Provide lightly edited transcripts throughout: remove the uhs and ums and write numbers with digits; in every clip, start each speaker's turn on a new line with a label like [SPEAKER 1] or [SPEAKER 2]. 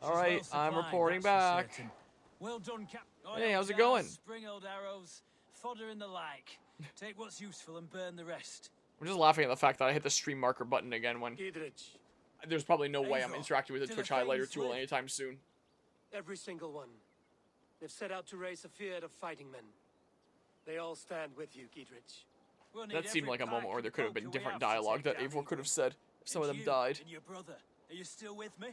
[SPEAKER 1] All right, I'm reporting back.
[SPEAKER 2] Well done, Cap.
[SPEAKER 1] Hey, how's it going?
[SPEAKER 2] Spring-old arrows, fodder and the like. Take what's useful and burn the rest.
[SPEAKER 1] I'm just laughing at the fact that I hit the stream marker button again when there's probably no way I'm
[SPEAKER 2] Aesir,
[SPEAKER 1] interacting with a
[SPEAKER 2] to
[SPEAKER 1] Twitch
[SPEAKER 2] the
[SPEAKER 1] highlighter
[SPEAKER 2] fanes
[SPEAKER 1] tool
[SPEAKER 2] live.
[SPEAKER 1] anytime soon.
[SPEAKER 3] Every single one. They've set out to raise a fear of fighting men. They all stand with you, Giedrich.
[SPEAKER 2] We'll need
[SPEAKER 1] That seemed
[SPEAKER 2] every
[SPEAKER 1] like a moment
[SPEAKER 2] pike
[SPEAKER 1] where there
[SPEAKER 2] and
[SPEAKER 1] could have
[SPEAKER 2] poker
[SPEAKER 1] been
[SPEAKER 2] we
[SPEAKER 1] different
[SPEAKER 2] have to
[SPEAKER 1] dialogue
[SPEAKER 2] take
[SPEAKER 1] that
[SPEAKER 2] down
[SPEAKER 1] Eivor could have
[SPEAKER 2] evil.
[SPEAKER 1] said if some of
[SPEAKER 2] And
[SPEAKER 1] them
[SPEAKER 2] you
[SPEAKER 1] died.
[SPEAKER 2] and your brother, are you still with me?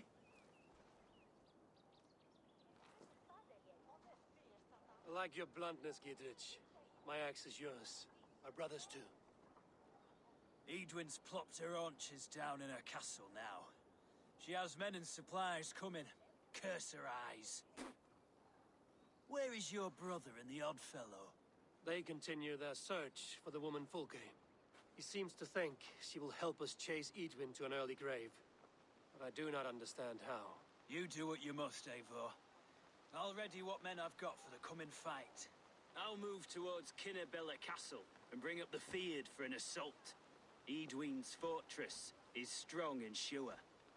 [SPEAKER 3] I like your bluntness, Giedrich. My axe is yours. My brother's too.
[SPEAKER 2] Edwin's plopped her haunches down in her castle now. She has men and supplies coming. Curse her eyes. Where is your brother and the odd fellow?
[SPEAKER 3] They continue their search for the woman Fulke. He seems to think she will help us chase Edwin to an early grave. But I do not understand how.
[SPEAKER 2] You do what you must, Eivor. I'll ready what men I've got for the coming fight. I'll move towards Kinnabella Castle and bring up the Fyrd for an assault. Edwin's fortress is strong and sure.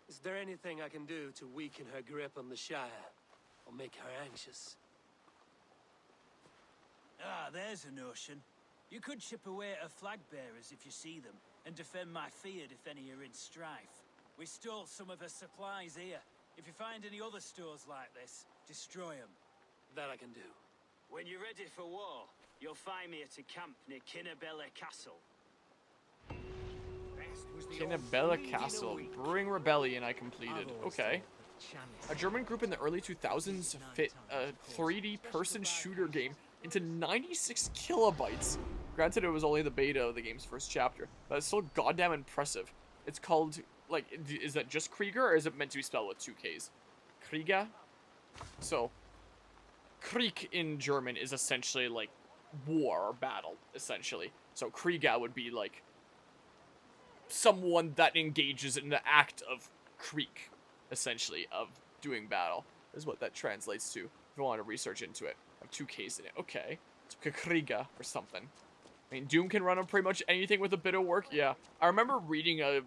[SPEAKER 3] Is there anything I can do to weaken her grip on the Shire? Or make her anxious?
[SPEAKER 2] Ah, there's a notion. You could chip away at her flag bearers if you see them, and defend my Fyrd if any are in strife. We stole some of her supplies here. If you find any other stores like this, destroy them.
[SPEAKER 3] That I can do.
[SPEAKER 2] When you're ready for war, you'll find me at a camp near Kinnabella Castle.
[SPEAKER 1] Kinnabella Castle. Brewing Rebellion I completed. Okay. A German group in the early 2000s fit a 3D person shooter game into 96 kilobytes. Granted, it was only the beta of the game's first chapter, but it's still goddamn impressive. It's called, like, is that just Krieger, or is it meant to be spelled with 2 Ks? Krieger? So, Krieg in German is essentially, like, war or battle, essentially. So Krieger would be, like, someone that engages in the act of Krieg, essentially, of doing battle, is what that translates to, if you want to research into it. I have 2 Ks in it. Okay. So Krieger or something. I mean, Doom can run on pretty much anything with a bit of work. Yeah. I remember reading a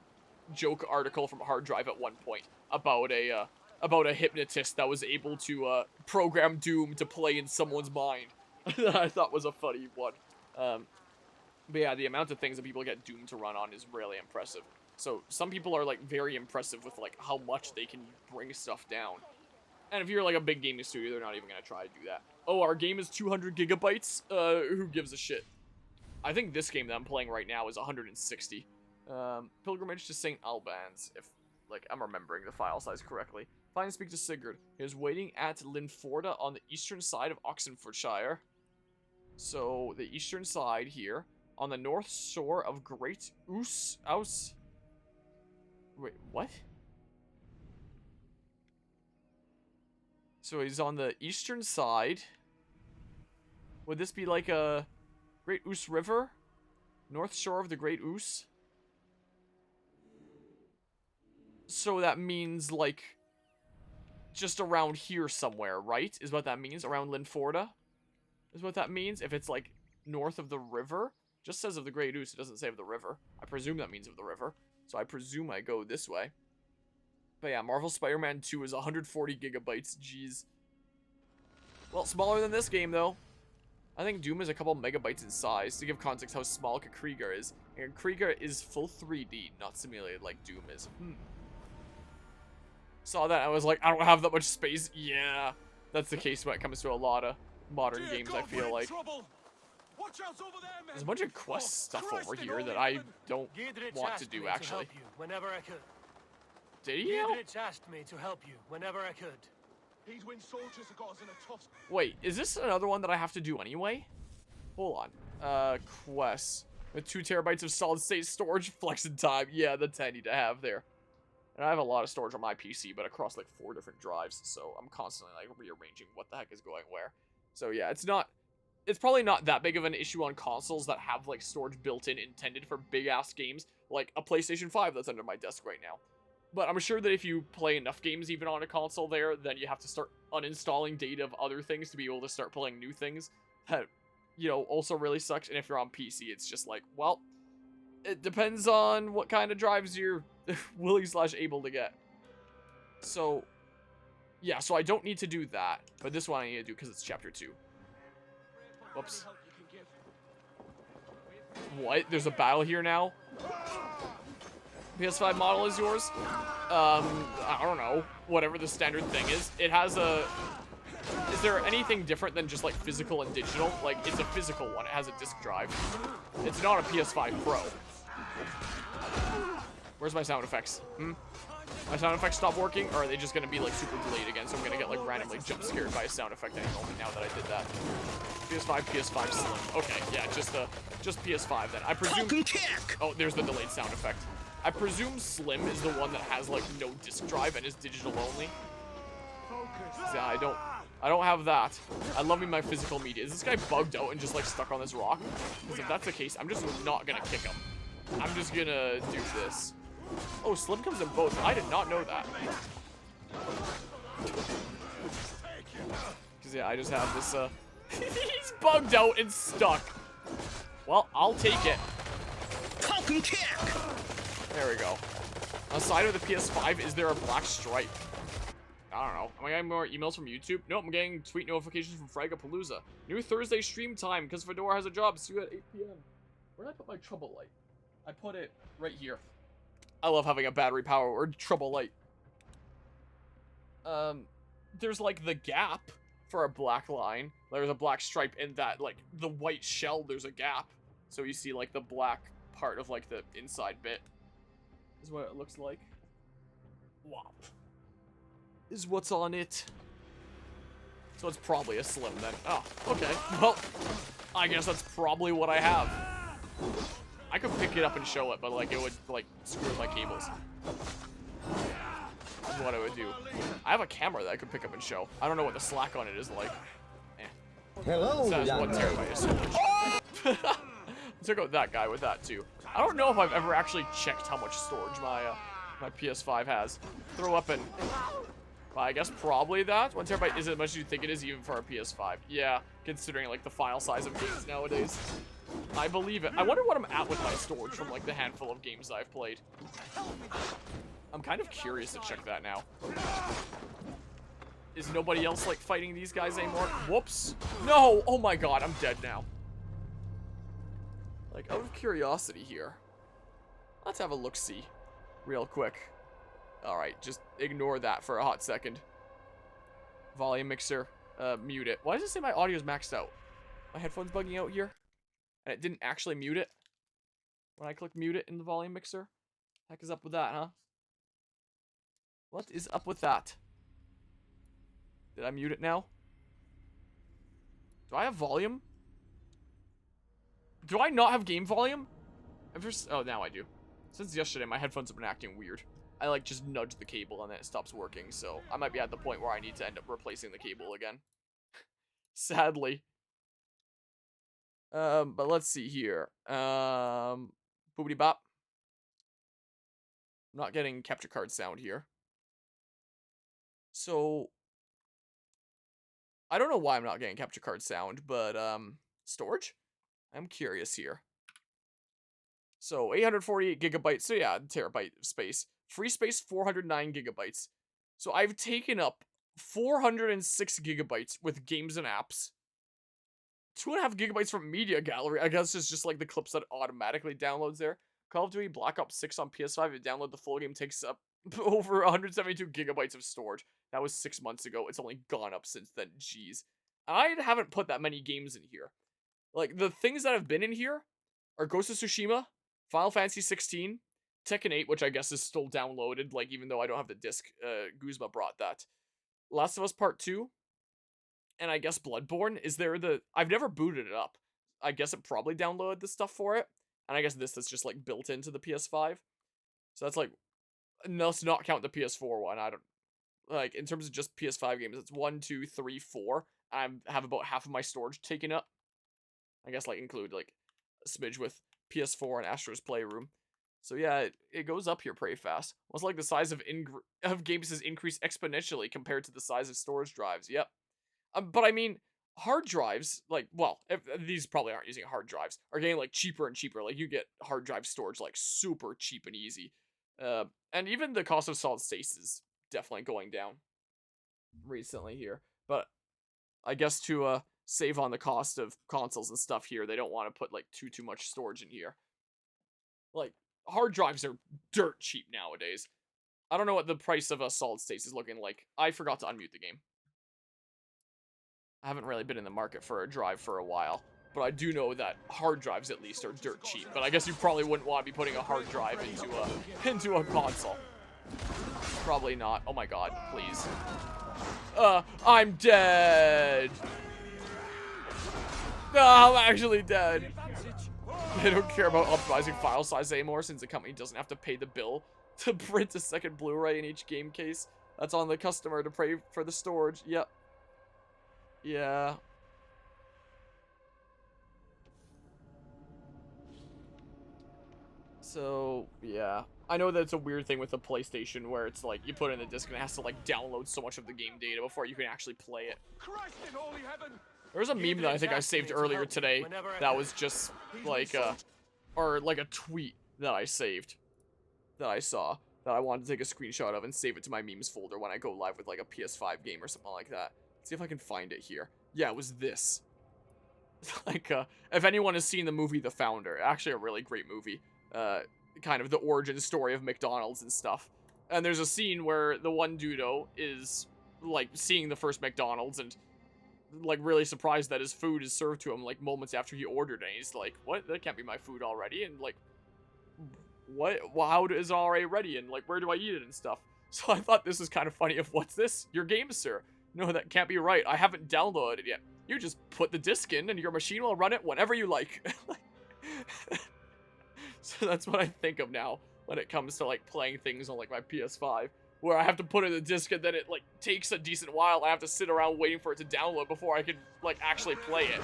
[SPEAKER 1] joke article from Hard Drive at one point about a hypnotist that was able to program Doom to play in someone's mind. That I thought was a funny one. But yeah, the amount of things that people get Doom to run on is really impressive. So some people are like very impressive with like how much they can bring stuff down. And if you're like a big gaming studio, they're not even gonna try to do that. Oh, our game is 200 gigabytes? Who gives a shit? I think this game that I'm playing right now is 160. Pilgrimage to St. Albans, if, like, I'm remembering the file size correctly. Find and speak to Sigurd. He is waiting at Linforda on the eastern side of Oxenfordshire. So, the eastern side here. On the north shore of Great Ouse. Wait, what? So he's on the eastern side. Would this be like a Great Ouse River? North shore of the Great Ouse? So that means like just around here somewhere, right? Is what that means? Around Linforda? Is what that means? If it's like north of the river? Just says of the Great Ouse, it doesn't say of the river. I presume that means of the river. So I presume I go this way. But yeah, Marvel Spider-Man 2 is 140 gigabytes. Jeez. Well, smaller than this game, though. I think Doom is a couple megabytes in size. To give context how small Krieger is. And Krieger is full 3D, not simulated like Doom is. Saw that, I was like, I don't have that much space. Yeah, that's the case when it comes to a lot of modern games, I feel like. There's a bunch of quest stuff over here that I don't want to do, actually.
[SPEAKER 3] Whenever I could.
[SPEAKER 1] Did he help?
[SPEAKER 3] Giedrich asked me to help you whenever I could.
[SPEAKER 1] Wait, is this another one that I have to do anyway? Hold on. Quests. With 2 terabytes of solid state storage, flexing time. Yeah, that's handy to have there. And I have a lot of storage on my PC, but across like 4 different drives, so I'm constantly like rearranging what the heck is going where. So yeah, it's probably not that big of an issue on consoles that have like storage built in intended for big ass games, like a PlayStation 5 that's under my desk right now. But I'm sure that if you play enough games even on a console there, then you have to start uninstalling data of other things to be able to start playing new things. That, you know, also really sucks. And if you're on PC, it's just like, well, it depends on what kind of drives you're willing/able to get. So, Yeah, so I don't need to do that. But this one I need to do because it's chapter 2. Whoops. What? There's a battle here now? PS5 model is yours? I don't know. Whatever the standard thing is. It has a... Is there anything different than just like physical and digital? Like, it's a physical one. It has a disc drive. It's not a PS5 Pro. Where's my sound effects? My sound effects stop working, or are they just gonna be like super delayed again? So I'm gonna get like randomly jump scared by a sound effect any moment now that I did that. PS5 Slim. Okay, yeah, just PS5 then. I presume. Oh, there's the delayed sound effect. I presume Slim is the one that has like no disc drive and is digital only. Yeah, I don't have that. I love me my physical media. Is this guy bugged out and just like stuck on this rock? Because if that's the case, I'm just not gonna kick him. I'm just gonna do this. Oh, Slim comes in both. I did not know that. Because yeah, I just have this he's bugged out and stuck. Well, I'll take it. There we go. On the side of the PS5, is there a black stripe? I don't know. Am I getting more emails from YouTube? Nope, I'm getting tweet notifications from Fragapalooza. New Thursday stream time because Fedora has a job. See you at 8 p.m. Where did I put my trouble light? I put it right here. I love having a battery power or trouble light. There's like the gap for a black line. There's a black stripe in that, like the white shell, there's a gap. So you see like the black part of like the inside bit. Is what it looks like. Wow. Is what's on it. So it's probably a Slim then. Oh, okay. Well, I guess that's probably what I have. I could pick it up and show it, but like it would like screw with my cables. Is what I would do. I have a camera that I could pick up and show. I don't know what the slack on it is like.
[SPEAKER 4] Hello,
[SPEAKER 1] that's 1 terabyte of storage. Took out that guy with that too. I don't know if I've ever actually checked how much storage my PS5 has. Throw up and well, I guess probably that. 1 terabyte isn't as much as you think it is even for a PS5. Yeah, considering like the file size of games nowadays. I believe it. I wonder what I'm at with my storage from like the handful of games I've played. I'm kind of curious to check that now. Is nobody else like fighting these guys anymore? Whoops. No! Oh my god, I'm dead now. Like, out of curiosity here. Let's have a look-see. Real quick. Alright, just ignore that for a hot second. Volume mixer. Mute it. Why does it say my audio's maxed out? My headphone's bugging out here? And it didn't actually mute it? When I click mute it in the volume mixer? Heck is up with that, huh? What is up with that? Did I mute it now? Do I have volume? Do I not have game volume? Oh, now I do. Since yesterday, my headphones have been acting weird. I like just nudge the cable and then it stops working, so I might be at the point where I need to end up replacing the cable again. Sadly. But let's see here. Boobity bop. I'm not getting capture card sound here. So I don't know why I'm not getting capture card sound, but storage? I'm curious here. So 848 gigabytes. So yeah, terabyte of space. Free space 409 gigabytes. So I've taken up 406 gigabytes with games and apps. 2.5 gigabytes from media gallery. I guess it's just like the clips that automatically downloads there. Call of Duty Black Ops 6 on PS5. If you download the full game, takes up over 172 gigabytes of storage. That was 6 months ago. It's only gone up since then. Jeez. I haven't put that many games in here. Like, the things that have been in here are Ghost of Tsushima, Final Fantasy 16, Tekken 8, which I guess is still downloaded, like, even though I don't have the disc. Guzma brought that. Last of Us Part 2, and I guess Bloodborne. Is there the... I've never booted it up. I guess it probably downloaded the stuff for it. And I guess this is just, like, built into the PS5. So that's, like... Let's not count the PS4 one. I don't... Like, in terms of just PS5 games, it's 1, 2, 3, 4. I have about half of my storage taken up. I guess, like, include, like, a smidge with PS4 and Astro's Playroom. So, yeah, it goes up here pretty fast. Almost like the size of games has increased exponentially compared to the size of storage drives. Yep. But, I mean, hard drives, like, well, these probably aren't using hard drives, are getting, like, cheaper and cheaper. Like, you get hard drive storage, like, super cheap and easy. And even the cost of solid state is definitely going down. recently here. But I guess to save on the cost of consoles and stuff here, they don't want to put like too much storage in here. Like, hard drives are dirt cheap nowadays. I don't know what the price of a solid state is looking like. I forgot to unmute the game. I haven't really been in the market for a drive for a while, but I do know that hard drives at least are dirt cheap. But I guess you probably wouldn't want to be putting a hard drive into a console. Probably not. Oh my god, please. I'm dead. No, I'm actually dead. They don't care about optimizing file size anymore since the company doesn't have to pay the bill to print a second Blu-ray in each game case. That's on the customer to pay for the storage. Yep. Yeah. So, yeah. I know that it's a weird thing with the PlayStation where it's like you put in the disc and it has to like download so much of the game data before you can actually play it. There's a meme that I think I saved earlier today that was just like or like a tweet that I saved that I saw that I wanted to take a screenshot of and save it to my memes folder when I go live with like a PS5 game or something like that. Let's see if I can find it here. Yeah, it was this. Like, if anyone has seen the movie The Founder, actually a really great movie. Kind of the origin story of McDonald's and stuff. And there's a scene where the one dudo is, like, seeing the first McDonald's and, like, really surprised that his food is served to him, like, moments after he ordered it. And he's like, what? That can't be my food already. And, like, what? Well, how is it already ready? And, like, where do I eat it and stuff? So I thought this was kind of funny of, what's this? Your game, sir. No, that can't be right. I haven't downloaded it yet. You just put the disc in and your machine will run it whenever you like. So that's what I think of now when it comes to like playing things on like my PS5, where I have to put in the disc and then it like takes a decent while. I have to sit around waiting for it to download before I can like actually play it.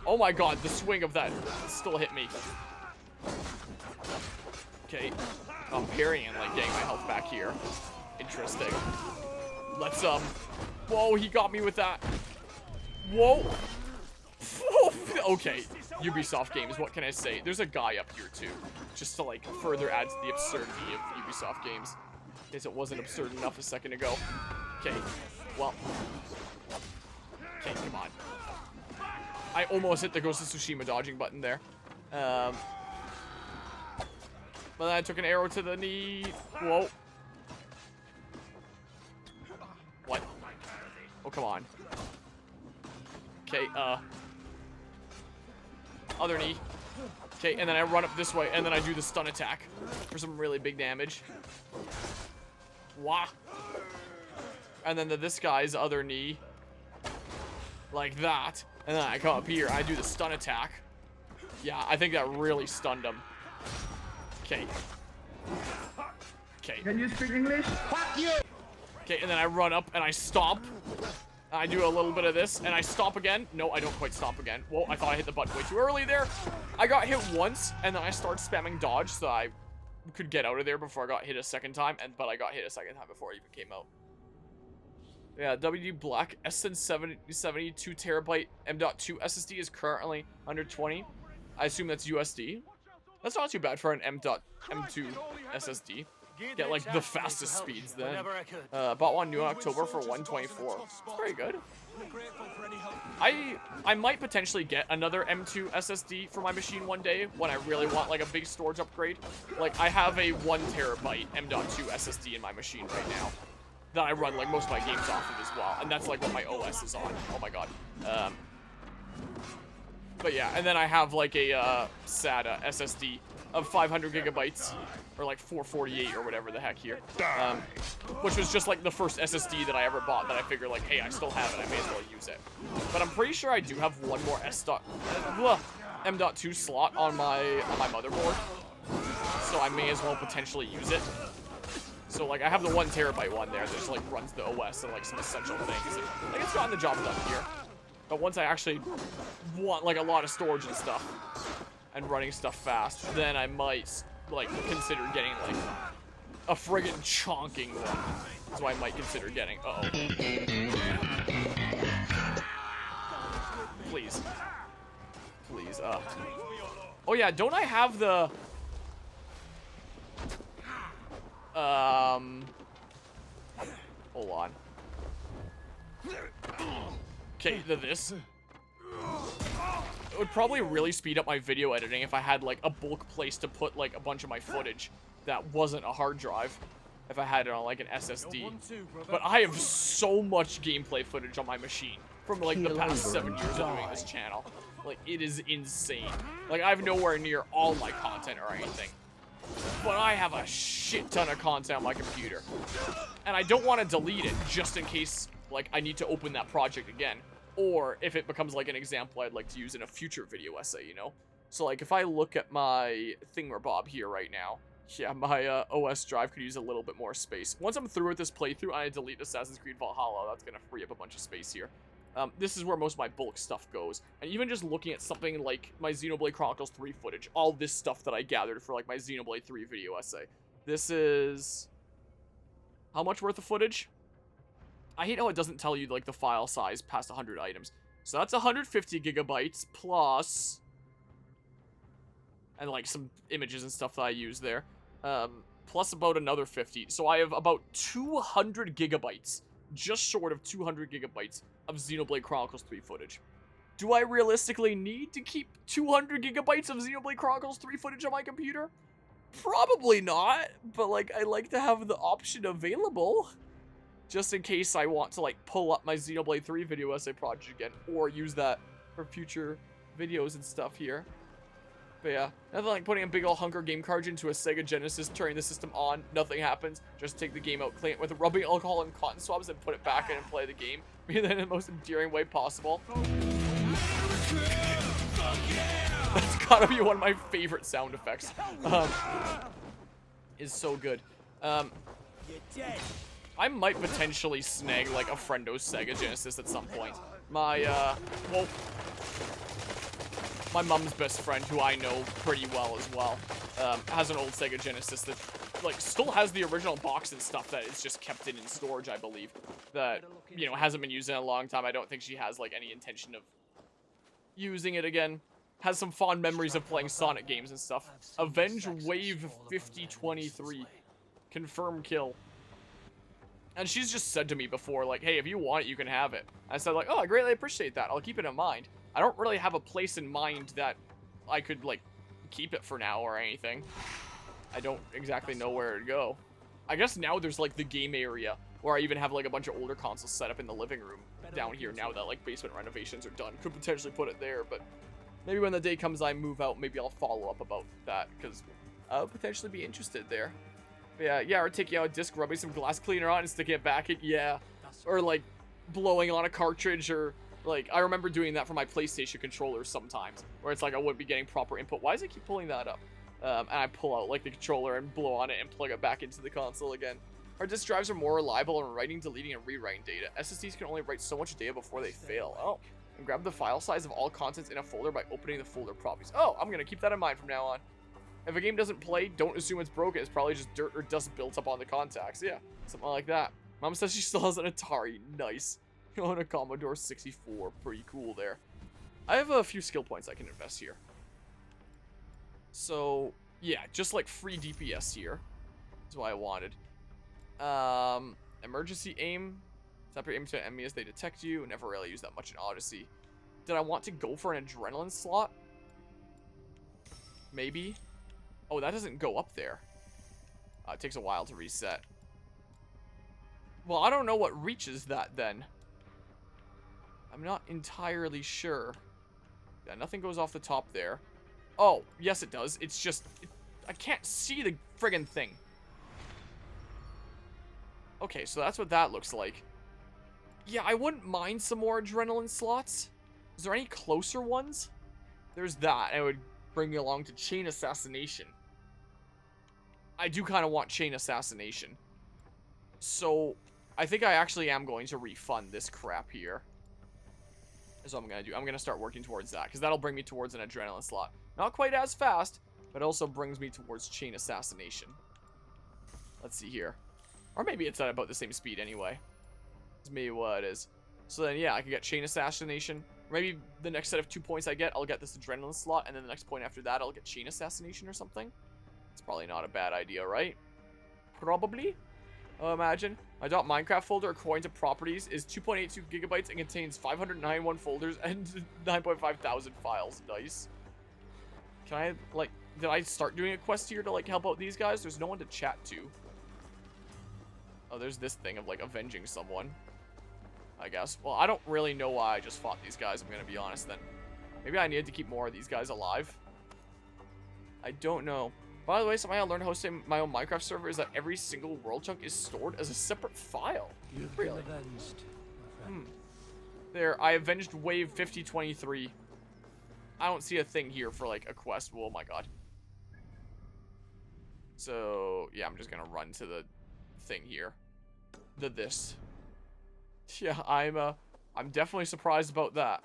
[SPEAKER 1] Oh my god, the swing of that still hit me. Okay, I'm parrying and like getting my health back here. Interesting. Let's whoa, he got me with that. Whoa. Okay, Ubisoft games, what can I say? There's a guy up here too, just to like further add to the absurdity of Ubisoft games. In case it wasn't absurd enough a second ago. Okay, well. Okay, come on. I almost hit the Ghost of Tsushima dodging button there. But then I took an arrow to the knee. Whoa. What? Oh, come on. Okay, other knee. Okay, and then I run up this way, and then I do the stun attack for some really big damage. Wah. And then this guy's other knee. Like that. And then I come up here, I do the stun attack. Yeah, I think that really stunned him. Okay. Okay.
[SPEAKER 5] Can you speak English? Fuck you!
[SPEAKER 1] Okay, and then I run up and I stomp. I do a little bit of this, and I stomp again. No, I don't quite stomp again. Whoa, I thought I hit the button way too early there. I got hit once, and then I started spamming dodge so I could get out of there before I got hit a second time, but I got hit a second time before it even came out. Yeah, WD Black SN72 terabyte M.2 SSD is currently under 20. I assume that's USD. That's not too bad for an M.2 SSD. Get like the fastest speeds then. Bought one new in October for $124. It's pretty good. I might potentially get another M2 SSD for my machine one day when I really want like a big storage upgrade. Like I have a 1 terabyte M.2 SSD in my machine right now that I run like most of my games off of as well, and that's like what my OS is on. Oh my god. But yeah, and then I have like a SATA SSD of 500 gigabytes, or like 448 or whatever the heck here, which was just like the first SSD that I ever bought that I figured like, hey, I still have it, I may as well use it. But I'm pretty sure I do have one more M.2 slot on my motherboard, so I may as well potentially use it. So like I have the 1 terabyte one there that just like runs the OS and like some essential things, and like it's gotten the job done here. But once I actually want like a lot of storage and stuff and running stuff fast, then I might like consider getting like a friggin' chonking one. So I might consider getting. Uh-oh. Please. Please. Oh yeah, don't I have the hold on. Okay, this. It would probably really speed up my video editing if I had, like, a bulk place to put, like, a bunch of my footage that wasn't a hard drive. If I had it on, like, an SSD. But I have so much gameplay footage on my machine from, like, the past 7 years of doing this channel. Like, it is insane. Like, I have nowhere near all my content or anything. But I have a shit ton of content on my computer. And I don't want to delete it just in case, like, I need to open that project again. Or if it becomes, like, an example I'd like to use in a future video essay, you know? So, like, if I look at my thingamabob here right now, yeah, my OS drive could use a little bit more space. Once I'm through with this playthrough and I delete Assassin's Creed Valhalla, that's going to free up a bunch of space here. This is where most of my bulk stuff goes. And even just looking at something like my Xenoblade Chronicles 3 footage, all this stuff that I gathered for, like, my Xenoblade 3 video essay. This is... how much worth of footage? I hate how it doesn't tell you, like, the file size past 100 items. So that's 150 gigabytes plus... and, like, some images and stuff that I use there. Plus about another 50. So I have about 200 gigabytes. Just short of 200 gigabytes of Xenoblade Chronicles 3 footage. Do I realistically need to keep 200 gigabytes of Xenoblade Chronicles 3 footage on my computer? Probably not. But, like, I like to have the option available. Just in case I want to, like, pull up my Xenoblade 3 video essay project again. Or use that for future videos and stuff here. But yeah, nothing like putting a big old Hunger game cartridge into a Sega Genesis, turning the system on, nothing happens. Just take the game out, clean it with rubbing alcohol and cotton swabs, and put it back in and play the game. In the most endearing way possible. That's gotta be one of my favorite sound effects. Is so good. I might potentially snag, like, a friendo's Sega Genesis at some point. My mom's best friend, who I know pretty well as well, has an old Sega Genesis that, like, still has the original box and stuff that is just kept in storage, I believe. That, you know, hasn't been used in a long time. I don't think she has, like, any intention of using it again. Has some fond memories of playing Sonic games and stuff. Avenge Wave 5023. Confirm kill. And she's just said to me before, like, hey, if you want it, you can have it. I said, like, oh, I greatly appreciate that. I'll keep it in mind. I don't really have a place in mind that I could, like, keep it for now or anything. I don't exactly know where to go. I guess now there's, like, the game area, where I even have, like, a bunch of older consoles set up in the living room down here now that, like, basement renovations are done. Could potentially put it there, but maybe when the day comes I move out, maybe I'll follow up about that, because I'll potentially be interested there. But yeah, or taking out a disc, rubbing some glass cleaner on and sticking it back in, yeah. Or, like, blowing on a cartridge, or... like, I remember doing that for my PlayStation controllers sometimes, where it's like I wouldn't be getting proper input. Why does it keep pulling that up? And I pull out, like, the controller and blow on it and plug it back into the console again. Hard disk drives are more reliable in writing, deleting, and rewriting data. SSDs can only write so much data before they fail. Oh, and grab the file size of all contents in a folder by opening the folder properties. Oh, I'm gonna keep that in mind from now on. If a game doesn't play, don't assume it's broken. It's probably just dirt or dust built up on the contacts. Yeah, something like that. Mom says she still has an Atari. Nice. On a Commodore 64. Pretty cool there. I have a few skill points I can invest here. So, yeah, just like free DPS here. That's what I wanted. Emergency aim. Separate aim to enemy as they detect you. Never really use that much in Odyssey. Did I want to go for an adrenaline slot? Maybe. Oh, that doesn't go up there. It takes a while to reset. Well, I don't know what reaches that then. I'm not entirely sure. Yeah, nothing goes off the top there. Oh, yes it does. It's just... I can't see the friggin' thing. Okay, so that's what that looks like. Yeah, I wouldn't mind some more adrenaline slots. Is there any closer ones? There's that. And it would bring me along to Chain Assassination. I do kind of want Chain Assassination. So, I think I actually am going to refund this crap here. That's what I'm going to do. I'm going to start working towards that, because that'll bring me towards an adrenaline slot. Not quite as fast, but also brings me towards Chain Assassination. Let's see here. Or maybe it's at about the same speed anyway. That's maybe what it is. So then, yeah, I can get Chain Assassination. Maybe the next set of 2 points I get, I'll get this adrenaline slot, and then the next point after that, I'll get Chain Assassination or something. It's probably not a bad idea, right? Probably. I imagine. My .minecraft folder, according to properties, is 2.82 gigabytes and contains 591 folders and 9.5 thousand files. Nice. Can I, like, did I start doing a quest here to, like, help out these guys? There's no one to chat to. Oh, there's this thing of, like, avenging someone, I guess. Well, I don't really know why I just fought these guys, I'm gonna be honest then. Maybe I needed to keep more of these guys alive. I don't know. By the way, something I learned hosting my own Minecraft server is that every single world chunk is stored as a separate file.
[SPEAKER 3] You've
[SPEAKER 1] Really?
[SPEAKER 3] been avenged, my friend.
[SPEAKER 1] There, I avenged wave 5023. I don't see a thing here for, like, a quest. Oh my god. So, yeah, I'm just gonna run to the thing here. This. Yeah, I'm definitely surprised about that.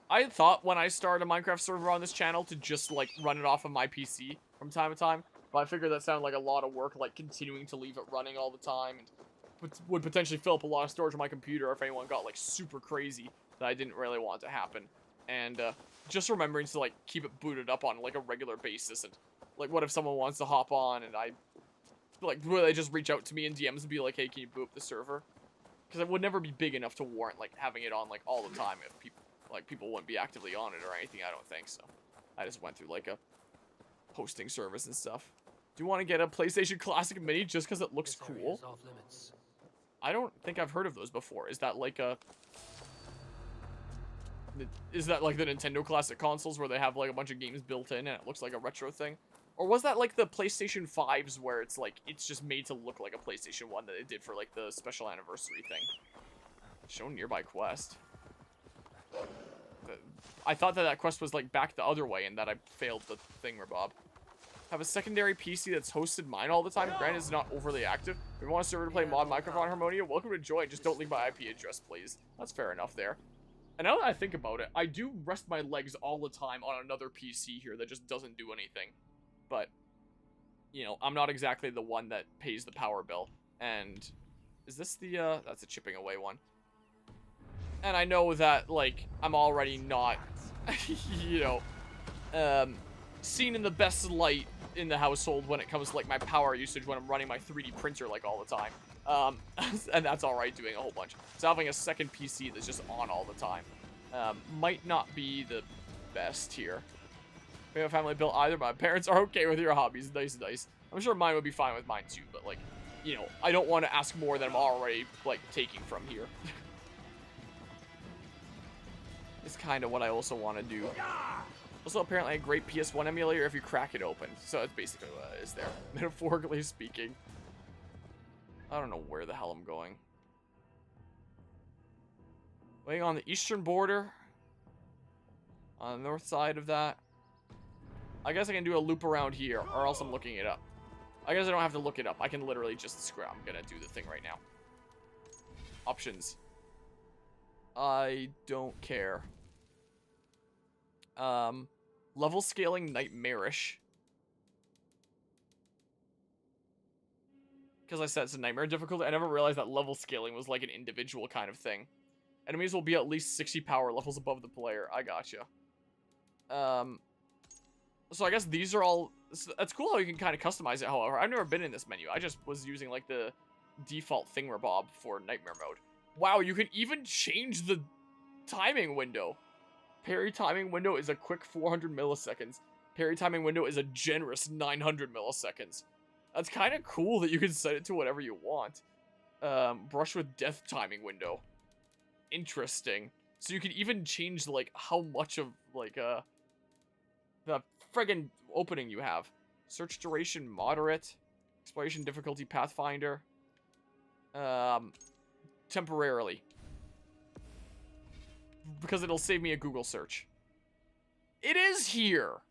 [SPEAKER 1] I thought when I started a Minecraft server on this channel to just, like, run it off of my PC from time to time, but I figured that sounded like a lot of work, like, continuing to leave it running all the time, and would potentially fill up a lot of storage on my computer if anyone got, like, super crazy that I didn't really want to happen. And, just remembering to, like, keep it booted up on, like, a regular basis, and, like, what if someone wants to hop on, and I, like, will they just reach out to me in DMs and be like, hey, can you boot up the server? Because it would never be big enough to warrant, like, having it on, like, all the time if people wouldn't be actively on it or anything, I don't think, so. I just went through, like, a hosting service and stuff. Do you want to get a PlayStation Classic Mini just because it looks
[SPEAKER 3] This area
[SPEAKER 1] cool?
[SPEAKER 3] is off limits.
[SPEAKER 1] I don't think I've heard of those before. Is that, like, a... Is that, like, the Nintendo Classic consoles where they have, like, a bunch of games built in and it looks like a retro thing? Or was that, like, the PlayStation 5s where it's, like, it's just made to look like a PlayStation 1 that they did for, like, the special anniversary thing? Show nearby quest. I thought that quest was, like, back the other way and that I failed the thingamabob. Have a secondary PC that's hosted mine all the time. Granted, it's not overly active. If you want a server to play mod Minecraft on Harmonia, welcome to join. Just don't leave my IP address, please. That's fair enough there. And now that I think about it, I do rest my legs all the time on another PC here that just doesn't do anything. But, you know, I'm not exactly the one that pays the power bill. And is this the, that's a chipping away one. And I know that, like, I'm already not, you know, seen in the best light in the household when it comes to, like, my power usage when I'm running my 3D printer, like, all the time. And that's alright doing a whole bunch. So having a second PC that's just on all the time might not be the best here. We have a family built either, but my parents are okay with your hobbies. Nice, nice. I'm sure mine would be fine with mine, too, but, like, you know, I don't want to ask more than I'm already, like, taking from here. It's kind of what I also want to do. Also, apparently a great PS1 emulator if you crack it open. So that's basically what it is there, metaphorically speaking. I don't know where the hell I'm going. Waiting on the eastern border. On the north side of that. I guess I can do a loop around here, or else I'm looking it up. I guess I don't have to look it up. I can literally just scrap. I'm gonna do the thing right now. Options. I don't care. Level scaling nightmarish. Because I said it's a nightmare difficulty. I never realized that level scaling was like an individual kind of thing. Enemies will be at least 60 power levels above the player. I gotcha. So I guess these are all... That's cool how you can kind of customize it, however. I've never been in this menu. I just was using like the default thingamabob for nightmare mode. Wow, you can even change the timing window. Parry timing window is a quick 400 milliseconds. Parry timing window is a generous 900 milliseconds. That's kind of cool that you can set it to whatever you want. Brush with death timing window. Interesting. So you can even change, like, how much of, like, the friggin' opening you have. Search duration moderate. Exploration difficulty Pathfinder. Temporarily. Because it'll save me a Google search. It is here!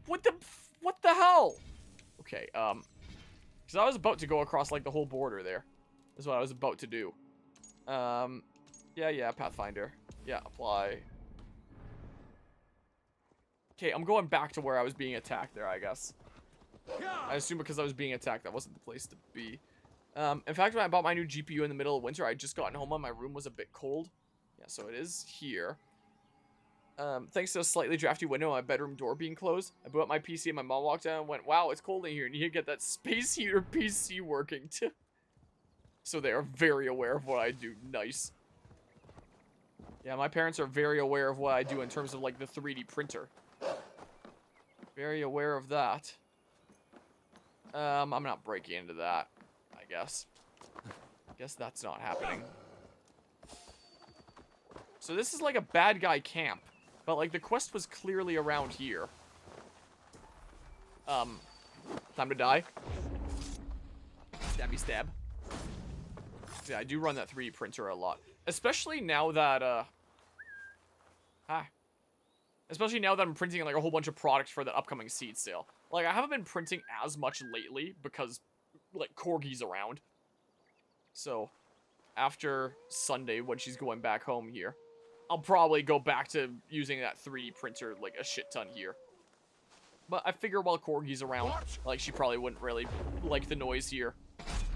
[SPEAKER 1] What the hell? Okay, because I was about to go across, like, the whole border there. Is what I was about to do. Yeah, Pathfinder. Yeah, apply. Okay, I'm going back to where I was being attacked there, I guess. I assume because I was being attacked, that wasn't the place to be. In fact, when I bought my new GPU in the middle of winter, I had just gotten home and my room was a bit cold. Yeah, so it is here. Thanks to a slightly drafty window on my bedroom door being closed, I blew up my PC and my mom walked out and went, wow, it's cold in here. And you get that space heater PC working too. So they are very aware of what I do. Nice. Yeah, my parents are very aware of what I do in terms of, like, the 3D printer. Very aware of that. I'm not breaking into that, I guess. Guess that's not happening. So this is like a bad guy camp. But, like, the quest was clearly around here. Time to die. Stabby stab. Yeah, I do run that 3D printer a lot. Especially now that, Especially now that I'm printing, like, a whole bunch of products for the upcoming seed sale. Like, I haven't been printing as much lately because, like, Corgi's around. So, after Sunday, when she's going back home here, I'll probably go back to using that 3D printer, like, a shit ton here. But I figure while Corgi's around, like, she probably wouldn't really like the noise here.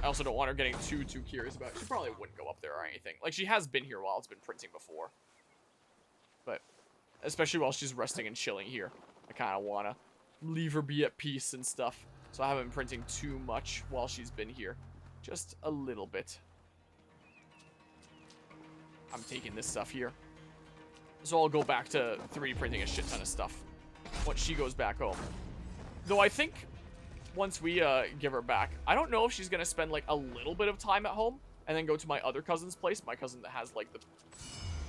[SPEAKER 1] I also don't want her getting too curious about it. She probably wouldn't go up there or anything. Like, she has been here while it's been printing before. But, especially while she's resting and chilling here, I kind of want to leave her be at peace and stuff. So I haven't been printing too much while she's been here. Just a little bit. I'm taking this stuff here. So I'll go back to 3D printing a shit ton of stuff once she goes back home. Though I think once we give her back, I don't know if she's going to spend like a little bit of time at home and then go to my other cousin's place. My cousin that has like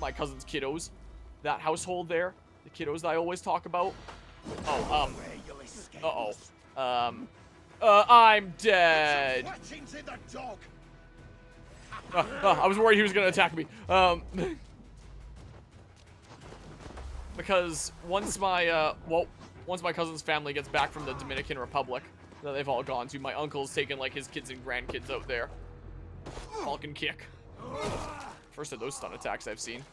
[SPEAKER 1] my cousin's kiddos. That household there. The kiddos that I always talk about. Oh, I'm dead. I was worried he was going to attack me. Because once my cousin's family gets back from the Dominican Republic, that they've all gone to, my uncle's taken like his kids and grandkids out there. Falcon kick. First of those stun attacks I've seen.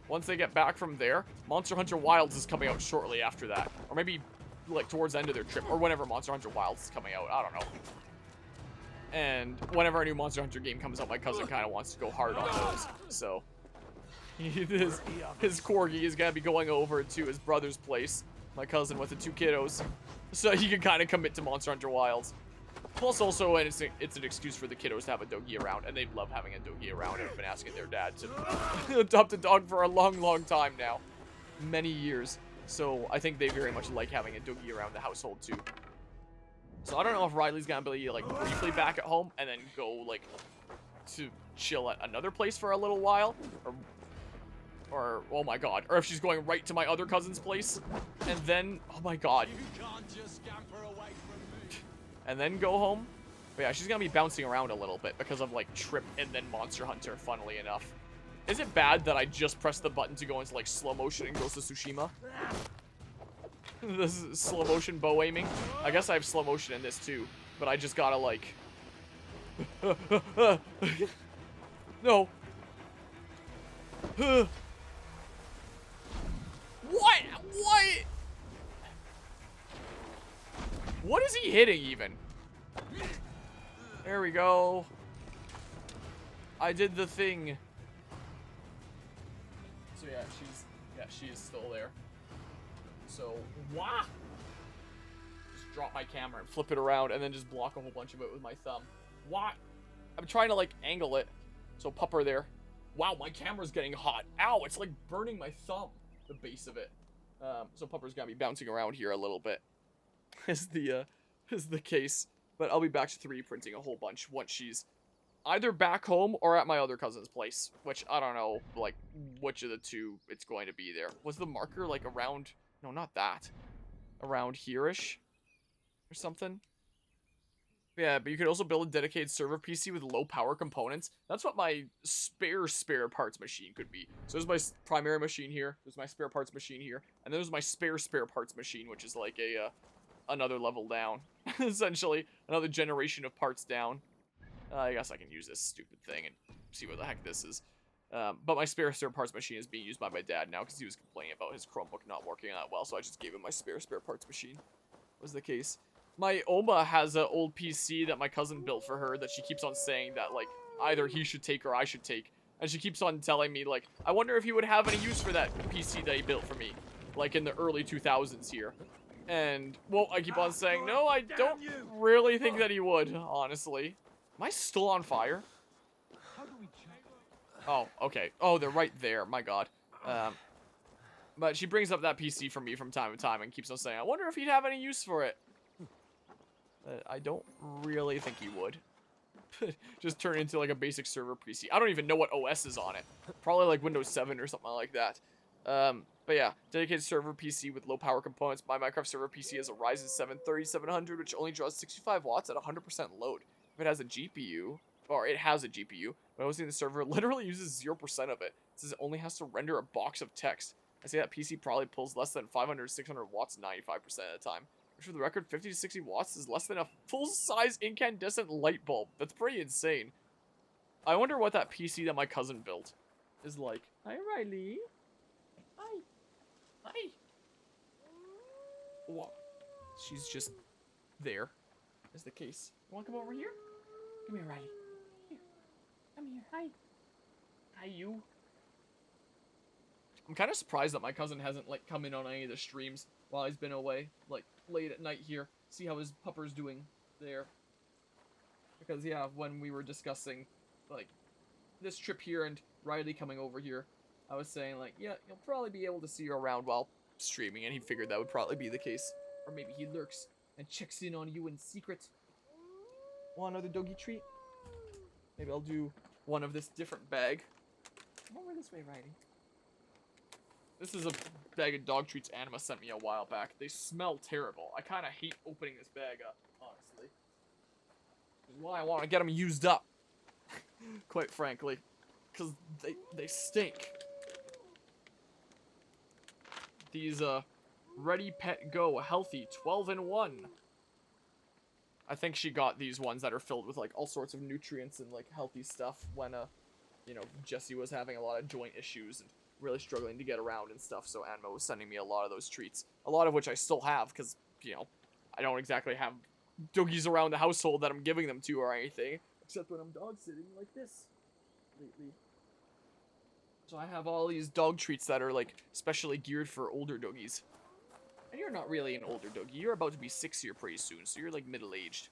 [SPEAKER 1] Once they get back from there, Monster Hunter Wilds is coming out shortly after that. Or maybe like towards the end of their trip, or whenever Monster Hunter Wilds is coming out, I don't know. And whenever a new Monster Hunter game comes out, my cousin kind of wants to go hard on those. So his corgi is gonna be going over to his brother's place, my cousin with the 2 kiddos, so he can kind of commit to Monster Hunter Wilds. Plus, also, it's an excuse for the kiddos to have a doggy around, and they love having a doggy around, and have been asking their dad to adopt a dog for a long time now. Many years. So, I think they very much like having a doggy around the household, too. So, I don't know if Riley's gonna be, like, briefly back at home, and then go, like, to chill at another place for a little while, or oh my god, or if she's going right to my other cousin's place, and then, oh my god. You can't just scamper away from me. And then go home. But yeah, she's gonna be bouncing around a little bit because of like Trip and then Monster Hunter, funnily enough. Is it bad that I just pressed the button to go into like slow motion in Ghost of Tsushima? This is slow motion bow aiming. I guess I have slow motion in this too, but I just gotta like no. What? What is he hitting even? There we go. I did the thing. So yeah, she is still there. So wah! Just drop my camera and flip it around and then just block a whole bunch of it with my thumb. What? I'm trying to like angle it. So pupper there. Wow, my camera's getting hot. Ow, it's like burning my thumb. The base of it. So Pupper's gonna be bouncing around here a little bit. Is the case. But I'll be back to 3D printing a whole bunch once she's either back home or at my other cousin's place. Which, I don't know, like, which of the two it's going to be there. Was the marker, like, around... No, not that. Around here-ish? Or something? Yeah, but you could also build a dedicated server PC with low power components. That's what my spare parts machine could be. So there's my primary machine here. There's my spare parts machine here. And there's my spare parts machine, which is like a another level down. Essentially, another generation of parts down. I guess I can use this stupid thing and see what the heck this is. But my spare parts machine is being used by my dad now because he was complaining about his Chromebook not working that well. So I just gave him my spare parts machine. Was the case. My Oma has an old PC that my cousin built for her that she keeps on saying that, like, either he should take or I should take. And she keeps on telling me, like, I wonder if he would have any use for that PC that he built for me. Like, in the early 2000s here. And, well, I keep on saying, no, I don't really think that he would, honestly. Am I still on fire? Oh, okay. Oh, they're right there. My god. But she brings up that PC for me from time to time and keeps on saying, I wonder if he'd have any use for it. I don't really think he would. Just turn it into like a basic server PC. I don't even know what OS is on it. Probably like Windows 7 or something like that. But yeah, dedicated server PC with low power components. My Minecraft server PC has a Ryzen 7 3700, which only draws 65 watts at 100% load. If it has a GPU, or it has a GPU, but hosting the server literally uses 0% of it. It says it only has to render a box of text. I say that PC probably pulls less than 500, 600 watts 95% of the time. Which for the record, 50 to 60 watts is less than a full-size incandescent light bulb. That's pretty insane. I wonder what that PC that my cousin built is like. Hi, Riley. Hi. Hi. Whoa. She's just there, is the case. You want to come over here? Come here, Riley. Here. Come here. Hi. Hi, you. I'm kind of surprised that my cousin hasn't, like, come in on any of the streams while he's been away, like, late at night here. See how his pupper's doing there. Because, yeah, when we were discussing, like, this trip here and Riley coming over here, I was saying, like, yeah, you'll probably be able to see her around while streaming, and he figured that would probably be the case. Or maybe he lurks and checks in on you in secret. Want another doggy treat? Maybe I'll do one of this different bag. Come over this way, Riley. This is a bag of dog treats Anima sent me a while back. They smell terrible. I kind of hate opening this bag up, honestly. Which is why I want to get them used up. Quite frankly. Because they stink. These, Ready Pet Go Healthy 12-in-1. I think she got these ones that are filled with, like, all sorts of nutrients and, like, healthy stuff when, you know, Jessie was having a lot of joint issues and really struggling to get around and stuff, so Anma was sending me a lot of those treats. A lot of which I still have, because, you know, I don't exactly have doggies around the household that I'm giving them to or anything, except when I'm dog sitting like this lately. So I have all these dog treats that are, like, specially geared for older doggies. And you're not really an older doggy, you're about to be 6 here pretty soon, so you're, like, middle-aged.